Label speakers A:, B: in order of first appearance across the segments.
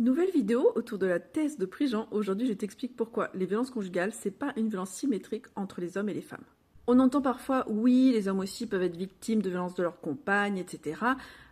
A: Nouvelle vidéo autour de la thèse de Prigent. Aujourd'hui, je t'explique pourquoi les violences conjugales, c'est pas une violence symétrique entre les hommes et les femmes. On entend parfois, oui, les hommes aussi peuvent être victimes de violences de leur compagne, etc.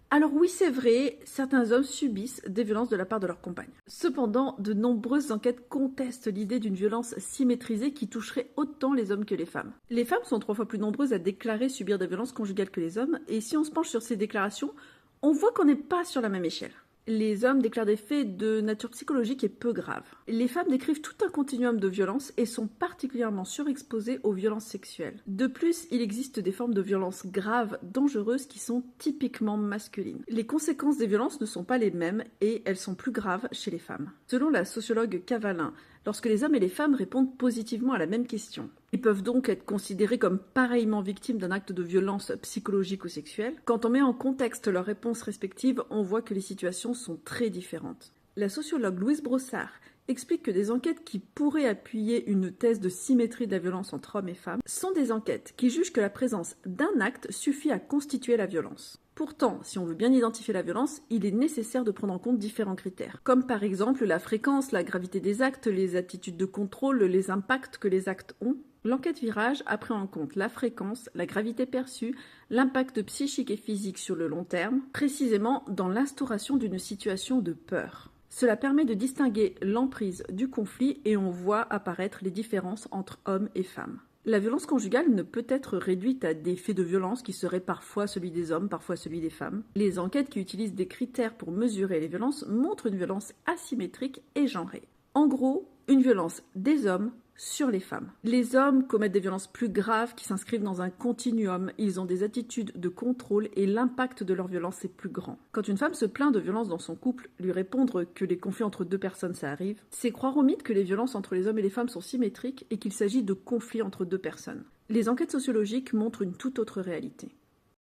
A: Alors oui, c'est vrai, certains hommes subissent des violences de la part de leur compagne. Cependant, de nombreuses enquêtes contestent l'idée d'une violence symétrisée qui toucherait autant les hommes que les femmes. Les femmes sont 3 fois plus nombreuses à déclarer subir des violences conjugales que les hommes, et si on se penche sur ces déclarations, on voit qu'on n'est pas sur la même échelle. Les hommes déclarent des faits de nature psychologique et peu graves. Les femmes décrivent tout un continuum de violences et sont particulièrement surexposées aux violences sexuelles. De plus, il existe des formes de violences graves, dangereuses, qui sont typiquement masculines. Les conséquences des violences ne sont pas les mêmes et elles sont plus graves chez les femmes. Selon la sociologue Cavalin, lorsque les hommes et les femmes répondent positivement à la même question, ils peuvent donc être considérés comme pareillement victimes d'un acte de violence psychologique ou sexuelle. Quand on met en contexte leurs réponses respectives, on voit que les situations sont très différentes. La sociologue Louise Brossard explique que des enquêtes qui pourraient appuyer une thèse de symétrie de la violence entre hommes et femmes sont des enquêtes qui jugent que la présence d'un acte suffit à constituer la violence. Pourtant, si on veut bien identifier la violence, il est nécessaire de prendre en compte différents critères, comme par exemple la fréquence, la gravité des actes, les attitudes de contrôle, les impacts que les actes ont. L'enquête Virage a pris en compte la fréquence, la gravité perçue, l'impact psychique et physique sur le long terme, précisément dans l'instauration d'une situation de peur. Cela permet de distinguer l'emprise du conflit et on voit apparaître les différences entre hommes et femmes. La violence conjugale ne peut être réduite à des faits de violence qui seraient parfois celui des hommes, parfois celui des femmes. Les enquêtes qui utilisent des critères pour mesurer les violences montrent une violence asymétrique et genrée. En gros, une violence des hommes sur les femmes. Les hommes commettent des violences plus graves qui s'inscrivent dans un continuum, ils ont des attitudes de contrôle et l'impact de leur violence est plus grand. Quand une femme se plaint de violences dans son couple, lui répondre que les conflits entre deux personnes ça arrive, c'est croire au mythe que les violences entre les hommes et les femmes sont symétriques et qu'il s'agit de conflits entre deux personnes. Les enquêtes sociologiques montrent une toute autre réalité.